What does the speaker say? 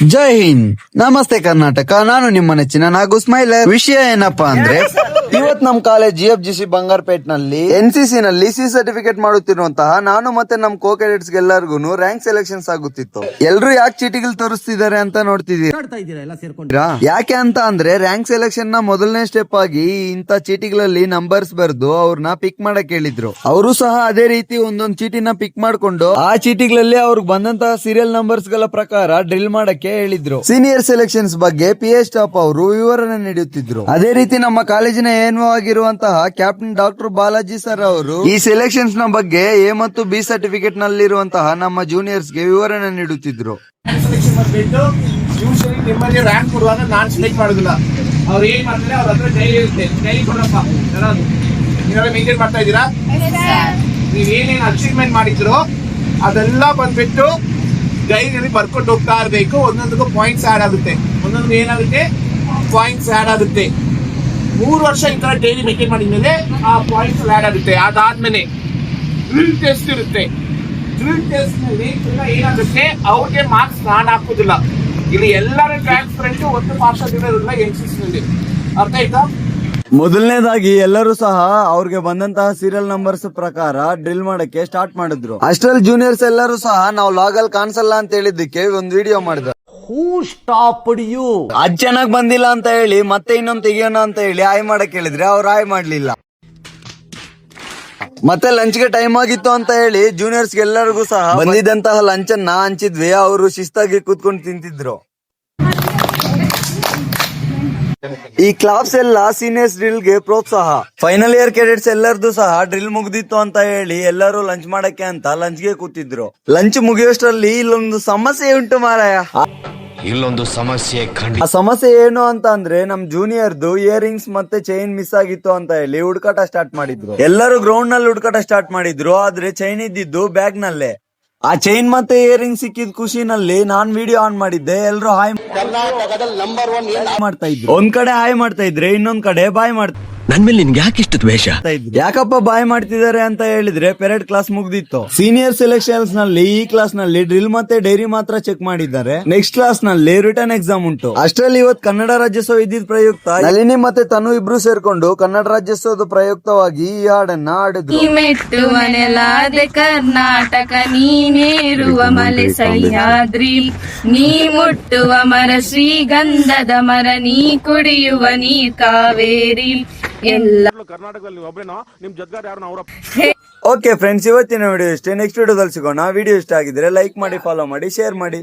ಜೈ ಹಿಂದ್, ನಮಸ್ತೆ ಕರ್ನಾಟಕ. ನಾನು ನಿಮ್ಮ ನೆಚ್ಚಿನ ನಾಗು ಸ್ಮೈಲರ್. ವಿಷಯ ಏನಪ್ಪಾ ಅಂದ್ರೆ, ಇವತ್ ನಮ್ ಕಾಲೇಜ್ GFGC ಬಂಗಾರಪೇಟ್ ನಲ್ಲಿ NCC ನಲ್ಲಿ C ಸರ್ಟಿಫಿಕೇಟ್ ಮಾಡುತ್ತಿರುವಂತಹ ನಾನು ಮತ್ತೆ ನಮ್ ಕೋ ಕ್ಯಾಡೆಟ್ಸ್ ಎಲ್ಲರಿಗೂ ರ್ಯಾಂಕ್ ಸೆಲೆಕ್ಷನ್ಸ್ ಆಗುತ್ತಿತ್ತು. ಎಲ್ರು ಯಾಕೆ ಚೀಟಿಗಳು ತೋರಿಸ್ತಿದ್ದಾರೆ ಅಂತ ನೋಡ್ತಿದ್ದೀರಾ? ಯಾಕೆ ಅಂತ ಅಂದ್ರೆ ರ್ಯಾಂಕ್ ಸೆಲೆಕ್ಷನ್ ನ ಮೊದಲನೇ ಸ್ಟೆಪ್ ಆಗಿ ಇಂತ ಚೀಟಿಗಳಲ್ಲಿ ನಂಬರ್ಸ್ ಬರೆದು ಅವ್ರನ್ನ ಪಿಕ್ ಮಾಡಕ್ ಹೇಳಿದ್ರು. ಅವರು ಸಹ ಅದೇ ರೀತಿ ಒಂದೊಂದ್ ಚೀಟಿನ ಪಿಕ್ ಮಾಡ್ಕೊಂಡು ಆ ಚೀಟಿಗಳಲ್ಲಿ ಅವ್ರಿಗೆ ಬಂದಂತಹ ಸೀರಿಯಲ್ ನಂಬರ್ಸ್ ಗಳ ಪ್ರಕಾರ ಡ್ರಿಲ್ ಮಾಡಕ್ಕೆ ಹೇಳಿದ್ರು. ಸೀನಿಯರ್ ಸೆಲೆಕ್ಷನ್ಸ್ ಬಗ್ಗೆ PS ಟಾಪ್ ಅವರು ವಿವರಣೆ ನೀಡುತ್ತಿದ್ರು. ಅದೇ ರೀತಿ ನಮ್ಮ ಕಾಲೇಜಿನ ಏನೋ ಆಗಿರುವಂತಹ ಕ್ಯಾಪ್ಟನ್ ಡಾಕ್ಟರ್ ಬಾಲಾಜಿ ಸರ್ ಅವರು ಈ ಸೆಲೆಕ್ಷನ್ಸ್ ನ ಬಗ್ಗೆ A ಮತ್ತು B ಸರ್ಟಿಫಿಕೇಟ್ ನಲ್ಲಿರುವಂತಹ ನಮ್ಮ ಜೂನಿಯರ್ಸ್ ಗೆ ವಿವರಣೆ ನೀಡುತ್ತಿದ್ರು. ನಿಮ್ಮಲ್ಲಿ ರ್ಯಾಂಕ್ ಕೊಡುವಾಗ ನಾನು ಸೆಲೆಕ್ಟ್ ಮಾಡೋದಿಲ್ಲ. ಅವ್ರು ಏನ್ ಮಾಡ್ತಾರೆ, ಅವ್ರ ಹತ್ರ ಡೈರಿ ಇರುತ್ತೆ, ಡೈರಿ ಕೊಡಪ್ಪ ನೀವೆಲ್ಲ ಮೇಂಟೈನ್ ಮಾಡ್ತಾ ಇದ್ದೀರಾ? ನೀವೇನೇನು ಅಚೀವ್ಮೆಂಟ್ ಮಾಡಿದ್ರು ಅದೆಲ್ಲ ಬಂದ್ಬಿಟ್ಟು ಡೈರಿಯಲ್ಲಿ ಬರ್ಕೊಂಡು ಹೋಗ್ತಾ ಇರಬೇಕು. ಒಂದೊಂದಕ್ಕೂ ಪಾಯಿಂಟ್ಸ್ ಆಡ್ ಆಗುತ್ತೆ, ಒಂದೊಂದು ಏನಾಗುತ್ತೆ ಪಾಯಿಂಟ್ಸ್ ಆಡ್ ಆಗುತ್ತೆ. 3 ವರ್ಷ ಈ ತರ ಡೈರಿ ಮೇಂಟೈನ್ ಮಾಡಿದ್ಮೇಲೆ ಆ ಪಾಯಿಂಟ್ಸ್ ಆಡ್ ಆಗುತ್ತೆ. ಅದಾದ್ಮೇಲೆ ಡ್ರಿಲ್ ಟೆಸ್ಟ್ ಇರುತ್ತೆ. ಡ್ರಿಲ್ ಟೆಸ್ಟ್ ನಲ್ಲಿ ಏನಾಗುತ್ತೆ, ಅವ್ರಿಗೆ ಮಾರ್ಕ್ಸ್ ನಾನು ಹಾಕೋದಿಲ್ಲ. ಇಲ್ಲಿ ಎಲ್ಲರೂ ಟ್ರಾನ್ಸ್ಪರೆಂಟ್, ಒಂದು ಮಾರ್ಕ್ಸ್ ಇರೋದಿಲ್ಲ NCC ನಲ್ಲಿ. ಅರ್ಥ ಆಯ್ತಾ? ಮೊದಲನೇದಾಗಿ ಎಲ್ಲರೂ ಸಹ ಅವ್ರಿಗೆ ಬಂದಂತಹ ಸೀರಿಯಲ್ ನಂಬರ್ಸ್ ಪ್ರಕಾರ ಡ್ರಿಲ್ ಮಾಡಕ್ಕೆ ಸ್ಟಾರ್ಟ್ ಮಾಡಿದ್ರು. ಅಷ್ಟ್ರಲ್ಲಿ ಜೂನಿಯರ್ಸ್ ಎಲ್ಲರೂ ಸಹ ನಾವು ಲಾಗಲ್ ಕಾಣಿಸಲ್ಲ ಅಂತ ಹೇಳಿದ್ದಕ್ಕೆ ಒಂದು ವಿಡಿಯೋ ಮಾಡಿದ್ರು. ಅದ್ ಚೆನ್ನಾಗ್ ಬಂದಿಲ್ಲ ಅಂತ ಹೇಳಿ ಮತ್ತೆ ಇನ್ನೊಂದು ತೆಗಿಯೋಣ ಅಂತ ಹೇಳಿ ಆಯ್ ಮಾಡಕ್ ಹೇಳಿದ್ರೆ ಅವ್ರು ಆಯ್ ಮಾಡ್ಲಿಲ್ಲ. ಮತ್ತೆ ಲಂಚ್ ಗೆ ಟೈಮ್ ಆಗಿತ್ತು ಅಂತ ಹೇಳಿ ಜೂನಿಯರ್ಸ್ ಎಲ್ಲರಿಗೂ ಸಹ ಬಂದಿದ್ದಂತಹ ಲಂಚ್ ಅನ್ನ ಹಂಚಿದ್ವಿ. ಅವರು ಶಿಸ್ತಾಗಿ ಕೂತ್ಕೊಂಡು ತಿಂತಿದ್ರು. ಈ ಕ್ಲಾಸ್ ಎಲ್ಲ ಸೀನಿಯರ್ಸ್ ಡ್ರಿಲ್ ಗೆ ಪ್ರೋತ್ಸಾಹ. ಫೈನಲ್ ಇಯರ್ ಕೆಡೆಟ್ಸ್ ಎಲ್ಲರದು ಸಹ ಡ್ರಿಲ್ ಮುಗ್ದಿತ್ತು ಅಂತ ಹೇಳಿ ಎಲ್ಲರೂ ಲಂಚ್ ಮಾಡಕ್ಕೆ ಅಂತ ಲಂಚ್ ಗೆ ಕೂತಿದ್ರು. ಲಂಚ್ ಮುಗಿಯೋಷ್ಟರಲ್ಲಿ ಇಲ್ಲೊಂದು ಸಮಸ್ಯೆ ಉಂಟು ಮಾರಾಯ. ಇಲ್ಲೊಂದು ಸಮಸ್ಯೆ ಆ ಸಮಸ್ಯೆ ಏನು ಅಂತ ಅಂದ್ರೆ ನಮ್ ಜೂನಿಯರ್ದು ಇಯರಿಂಗ್ಸ್ ಮತ್ತೆ ಚೈನ್ ಮಿಸ್ ಆಗಿತ್ತು ಅಂತ ಹೇಳಿ ಹುಡುಕಾಟ ಸ್ಟಾರ್ಟ್ ಮಾಡಿದ್ರು. ಎಲ್ಲರೂ ಗ್ರೌಂಡ್ ನಲ್ಲಿ ಹುಡುಕಾಟ ಸ್ಟಾರ್ಟ್ ಮಾಡಿದ್ರು. ಆದ್ರೆ ಚೈನ್ ಇದ್ದಿದ್ದು ಬ್ಯಾಗ್ ನಲ್ಲೇ. ಆ ಚೈನ್ ಮತ್ತೆ ಇಯರಿಂಗ್ ಸಿಕ್ಕಿದ ಖುಷಿನಲ್ಲಿ ನಾನ್ ವಿಡಿಯೋ ಆನ್ ಮಾಡಿದ್ದೆ. ಎಲ್ರು ಹಾಯ್ ಮಾಡ್ತಾ ಇದ್ರು. ಒಂದ್ ಕಡೆ ಹಾಯ್ ಮಾಡ್ತಾ ಇದ್ರೆ ಇನ್ನೊಂದ್ ಕಡೆ ಬಾಯ್ ಮಾಡ್ತಾ. ನನ್ ಮೇಲೆ ನಿನ್ಗೆ ಯಾಕೆ ಇಷ್ಟು ದ್ವೇಷ? ಯಾಕಪ್ಪ ಬಾಯ್ ಮಾಡ್ತಿದ್ದಾರೆ ಅಂತ ಹೇಳಿದ್ರೆ ಪೆರೇಡ್ ಕ್ಲಾಸ್ ಮುಗ್ದಿತ್ತು. ಸೀನಿಯರ್ ಸೆಲೆಕ್ಷನ್ಸ್ ನಲ್ಲಿ ಈ ಕ್ಲಾಸ್ ನಲ್ಲಿ ಡ್ರಿಲ್ ಮತ್ತೆ ಡೈರಿ ಮಾತ್ರ ಚೆಕ್ ಮಾಡಿದ್ದಾರೆ. ನೆಕ್ಸ್ಟ್ ಕ್ಲಾಸ್ ನಲ್ಲಿ ರಿಟರ್ನ್ ಎಕ್ಸಾಮ್ ಉಂಟು. ಅಷ್ಟರಲ್ಲಿ ಇವತ್ತು ಕನ್ನಡ ರಾಜ್ಯೋತ್ಸವ ಇದ್ದಿದ್ ಪ್ರಯುಕ್ತ ನಳಿನಿ ಮತ್ತೆ ತನು ಇಬ್ರು ಸೇರ್ಕೊಂಡು ಕನ್ನಡ ರಾಜ್ಯೋತ್ಸವದ ಪ್ರಯುಕ್ತವಾಗಿ ಈ ಹಾಡನ್ನ ಹಾಡಿದ್ರು. ಕರ್ನಾಟಕ ನೀನೇರುವ ಮಲೆ ಸಹ್ಯಾದ್ರಿ, ನೀ ಮುಟ್ಟುವ ಮರ ಶ್ರೀಗಂಧದ ಮರ, ನೀ ಕುಡಿಯುವ ನೀರ್ ಕಾವೇರಿ. ಕರ್ನಾಟಕದಲ್ಲಿ ಒಬ್ಬರೇನೋ ನಿಮ್ ಜೊತೆಗಾರ ಯಾರು ಅವರ. ಓಕೆ ಫ್ರೆಂಡ್ಸ್, ಇವತ್ತಿನ ವಿಡಿಯೋ ಇಷ್ಟೇ. ನೆಕ್ಸ್ಟ್ ವಿಡಿಯೋದಲ್ಲಿ ಸಿಗೋಣ. ವಿಡಿಯೋ ಇಷ್ಟ ಆಗಿದ್ರೆ ಲೈಕ್ ಮಾಡಿ, ಫಾಲೋ ಮಾಡಿ, ಶೇರ್ ಮಾಡಿ.